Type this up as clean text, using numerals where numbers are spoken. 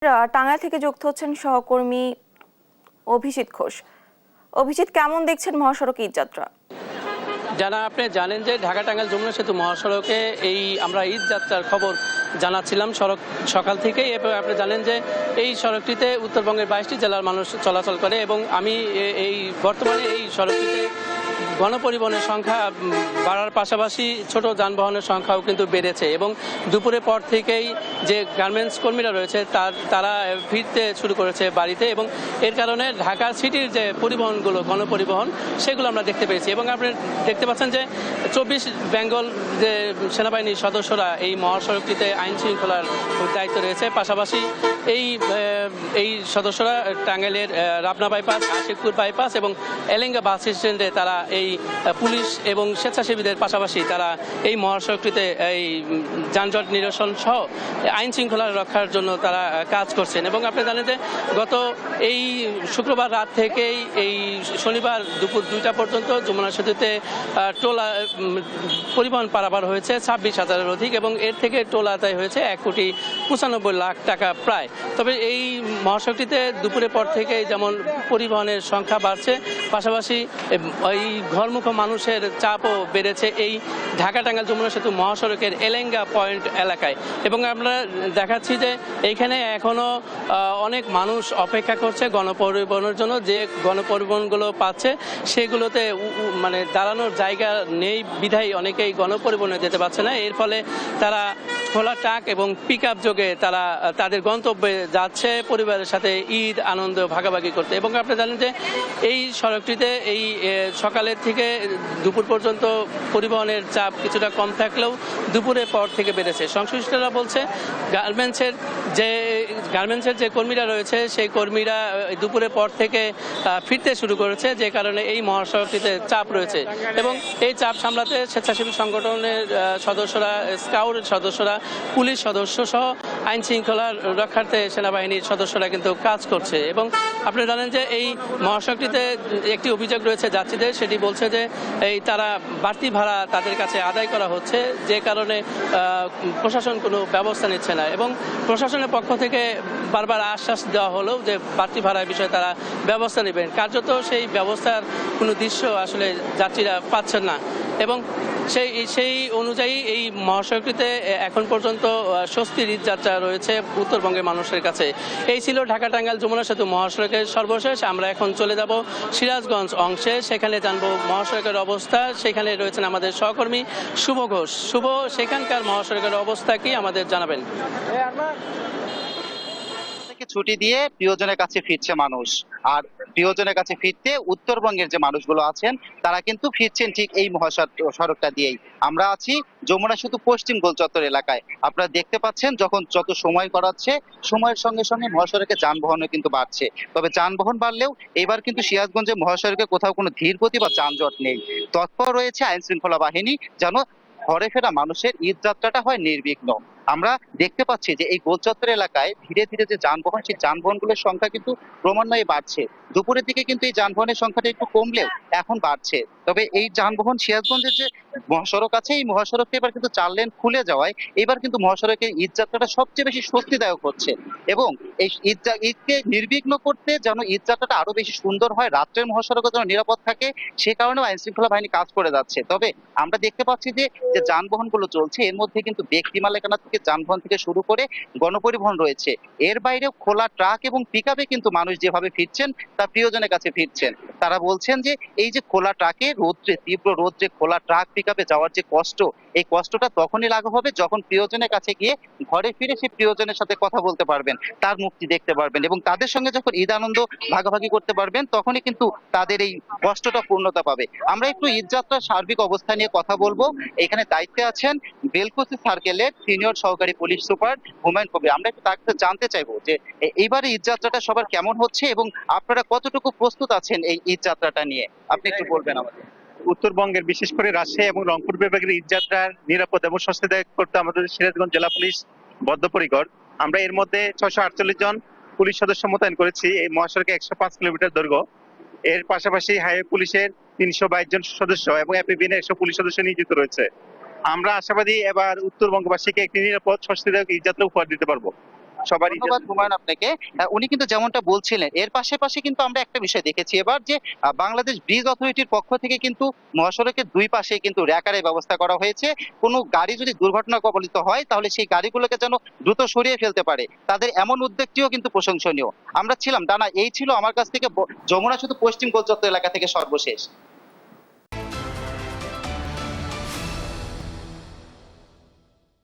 টাঙ্গাইল থেকে যুক্ত হচ্ছেন সহকর্মী অভিজিৎ ঘোষ। অভিজিৎ, কেমন দেখছেন মহাসড়ক ঈদযাত্রা? আপনি জানেন যে ঢাকা টাঙ্গাইল যমুনা সেতু মহাসড়কে আমরা ঈদ যাত্রার খবর জানাচ্ছিলাম সকাল থেকেই। এবং আপনি জানেন যে এই সড়কটিতে উত্তরবঙ্গের 22টি জেলার মানুষ চলাচল করে এবং আমি বর্তমানে এই সড়কটিতে গণপরিবহনের সংখ্যা বাড়ার পাশাপাশি ছোট যানবাহনের সংখ্যাও কিন্তু বেড়েছে এবং দুপুরের পর থেকেই যে গার্মেন্টস কর্মীরা রয়েছে তারা ফিরতে শুরু করেছে বাড়িতে এবং এর কারণে ঢাকা সিটির যে পরিবহনগুলো গণপরিবহন সেগুলো আমরা দেখতে পেয়েছি। এবং আপনি দেখতে পাচ্ছেন যে 24 বেঙ্গল যে সেনাবাহিনীর সদস্যরা এই মহাসড়কটিতে আইন শৃঙ্খলার দায়িত্ব রয়েছে। পাশাপাশি এই সদস্যরা টাঙ্গাইলের রাবনা বাইপাস, আশিকপুর বাইপাস এবং এলেঙ্গা বাস স্ট্যান্ডে তারা এই পুলিশ এবং স্বেচ্ছাসেবীদের পাশাপাশি তারা এই মহাসড়কটিতে এই যানজট নিরসন সহ আইন শৃঙ্খলা রক্ষার জন্য তারা কাজ করছেন। এবং আপনি জানেন যে গত এই শুক্রবার রাত থেকেই এই শনিবার দুপুর 2টা পর্যন্ত যমুনা সেতুতে টোল পরিবহন পারাপার হয়েছে 26,000-এর অধিক এবং এর থেকে টোল আদায় হয়েছে 1,95,00,000 টাকা প্রায়। তবে এই মহাসড়কটিতে দুপুরের পর থেকে যেমন পরিবহনের সংখ্যা বাড়ছে, পাশাপাশি এই ঘরমুখো মানুষের চাপও বেড়েছে এই ঢাকা টাঙ্গাইল যমুনা সেতু মহাসড়কের এলেঙ্গা পয়েন্ট এলাকায়। এবং আমরা দেখাচ্ছি যে এইখানে এখনো অনেক মানুষ অপেক্ষা করছে গণপরিবহনের জন্য। যে গণপরিবহনগুলো পাচ্ছে সেগুলোতে মানে দাঁড়ানোর জায়গা নেই বিধায় অনেকেই গণপরিবহনে যেতে পারছে না। এর ফলে তারা খোলা ট্রাক এবং পিক আপ যোগে তারা তাদের গন্তব্যে যাচ্ছে পরিবারের সাথে ঈদ আনন্দ ভাগাভাগি করতে। এবং আপনি জানেন যে এই সড়কটিতে এই সকালের থেকে দুপুর পর্যন্ত পরিবহনের চাপ কিছুটা কম থাকলেও দুপুরের পর থেকে বেড়েছে। সংশ্লিষ্টরা বলছে গার্মেন্টসের যে কর্মীরা রয়েছে সেই কর্মীরা দুপুরের পর থেকে ফিরতে শুরু করেছে, যে কারণে এই মহাসড়কটিতে চাপ রয়েছে। এবং এই চাপ সামলাতে স্বেচ্ছাসেবী সংগঠনের সদস্যরা, স্কাউটের সদস্যরা, পুলিশ সদস্য সহ আইন শৃঙ্খলার রক্ষার্থে সেনাবাহিনীর সদস্যরা কিন্তু কাজ করছে। এবং আপনি জানেন যে এই মহাসড়কটিতে একটি অভিযোগ রয়েছে যাত্রীদের, সেটি বলছে যে তারা বাড়তি ভাড়া তাদের কাছে আদায় করা হচ্ছে, যে কারণে প্রশাসন কোনো ব্যবস্থা নিচ্ছে না। এবং প্রশাসনের পক্ষ থেকে বারবার আশ্বাস দেওয়া হলেও যে বাড়তি ভাড়ার বিষয়ে তারা ব্যবস্থা নেবেন, কার্যত সেই ব্যবস্থার কোনো দৃশ্য আসলে যাত্রীরা পাচ্ছেন না। এবং সেই অনুযায়ী এই মহাসড়কটিতে এখন পর্যন্ত স্বস্তির ঈদযাত্রা রয়েছে উত্তরবঙ্গের মানুষের কাছে। এই ছিল ঢাকা টাঙ্গাইল যমুনা সেতু মহাসড়কের সর্বশেষ। আমরা এখন চলে যাব সিরাজগঞ্জ অংশে, সেখানে জানবো মহাসড়কের অবস্থা। সেখানে রয়েছেন আমাদের সহকর্মী শুভ ঘোষ। শুভ, সেখানকার মহাসড়কের অবস্থা কি আমাদের জানাবেন? ছুটি দিয়ে প্রিয়জনের কাছে ফিরছে মানুষ, আর প্রিয়জনের কাছে ফিরতে উত্তরবঙ্গের যে মানুষগুলো আছেন তারা কিন্তু ফিরছেন ঠিক এই মহাসড়কটা দিয়েই। আমরা আছি যমুনা সেতু পশ্চিম গোলচত্বর এলাকায়। আপনারা দেখতে পাচ্ছেন যত সময় গড়াচ্ছে সময়ের সঙ্গে সঙ্গে মহাসড়কে যানবাহনও কিন্তু বাড়ছে। তবে যানবাহন বাড়লেও এবার কিন্তু সিরাজগঞ্জের মহাসড়কে কোথাও কোনো ধীর গতি বা যানজট নেই। তৎপর রয়েছে আইন শৃঙ্খলা বাহিনী যেন ঘরে ফেরা মানুষের ঈদ যাত্রাটা হয় নির্বিঘ্ন। আমরা দেখতে পাচ্ছি যে এই গোলচত্বর এলাকায় ধীরে ধীরে যে যানবাহন, সেই যানবাহনগুলোর সংখ্যা কিন্তু ক্রমান্বয়ে বাড়ছে। দুপুরের দিকে কিন্তু এই যানবাহনের সংখ্যাটা একটু কমলেও এখন বাড়ছে। তবে এই যানবাহন সিরাজগঞ্জের যে মহাসড়ক আছে এই মহাসড়কটা এবার কিন্তু 4 লেন খুলে যাওয়ায় এবার কিন্তু মহাসড়কের ঈদ যাত্রাটা সবচেয়ে বেশি স্বস্তিদায়ক হচ্ছে। এবং এই ঈদকে নির্বিঘ্ন করতে যেন ঈদ যাত্রাটা আরো বেশি সুন্দর হয়, রাত্রের মহাসড়কে যেন নিরাপদ থাকে, সে কারণেও আইন শৃঙ্খলা বাহিনী কাজ করে যাচ্ছে। তবে আমরা দেখতে পাচ্ছি যে যে যানবাহনগুলো চলছে এর মধ্যে কিন্তু ব্যক্তি মালিকানা থেকে যানবাহন থেকে শুরু করে গণপরিবহন রয়েছে। এর বাইরেও খোলা ট্রাক এবং পিকআপে কিন্তু মানুষ যেভাবে ফিরছেন তা প্রিয়জনের কাছে ফিরছেন। তারা বলছেন যে এই যে খোলা ট্রাকে রোদ্রে, তীব্র রোদ্রে খোলা ট্রাক পিকআপে যাওয়ার যে কষ্ট, এই কষ্টটা তখনই লাঘব হবে যখন প্রিয়জনের কাছে গিয়ে ঘরে ফিরে সে প্রিয়জনের সাথে কথা বলতে পারবেন, তার মুক্তি দেখতে পারবেন এবং তাদের সঙ্গে যখন ঈদ আনন্দ ভাগাভাগি করতে পারবেন তখনই কিন্তু তাদের এই কষ্টটা পূর্ণতা পাবে। আমরা একটু ঈদ যাত্রার সার্বিক অবস্থা নিয়ে কথা বলবো। এখানে দায়িত্বে আছেন বেলকুচি সার্কেলের সিনিয়র সহকারী পুলিশ সুপার হুমায়ুন কবির। আমরা একটু তার কাছে জানতে চাইবো যে এইবারে ঈদ যাত্রাটা সবার কেমন হচ্ছে এবং আপনারা কতটুকু প্রস্তুত আছেন এই ঈদ যাত্রাটা নিয়ে, আপনি একটু বলবেন আমাদের। উত্তরবঙ্গের বিশেষ করে রাজশাহী এবং রংপুর বিভাগের ঈদযাত্রার নিরাপদ এবং স্বস্তিদায়ক করতে আমাদের সিরাজগঞ্জ জেলা পুলিশ বদ্ধপরিকর। আমরা এর মধ্যে 648 জন পুলিশ সদস্য মোতায়েন করেছি এই মহাসড়কে 105 কিলোমিটার দৈর্ঘ্য। এর পাশাপাশি হাইওয়ে পুলিশের 322 জন সদস্য এবং এপিবিএন 100 পুলিশ সদস্য নিয়োজিত রয়েছে। আমরা আশাবাদী এবার উত্তরবঙ্গবাসীকে একটি নিরাপদ স্বস্তিদায়ক ঈদযাত্রা উপহার দিতে পারবো। সবার ধন্যবাদ হুমায়ুন আপনাকে। উনি কিন্তু যেমনটা বলছিলেন, এর পাশাপাশি কিন্তু আমরা একটা বিষয় দেখেছি এবার যে বাংলাদেশ ব্রিজ অথরিটির পক্ষ থেকে কিন্তু মহাসড়কের দুই পাশে কিন্তু র্যাকারের ব্যবস্থা করা হয়েছে। কোনো গাড়ি যদি দুর্ঘটনা কবলিত হয় তাহলে সেই গাড়িগুলোকে যেন দ্রুত সরিয়ে ফেলতে পারে, তাদের এমন উদ্যোগটিও কিন্তু প্রশংসনীয়। আমরা ছিলাম ডানা, এই ছিল আমার কাছ থেকে যমুনা সেতু পশ্চিম গোলচত্বর এলাকা থেকে সর্বশেষ।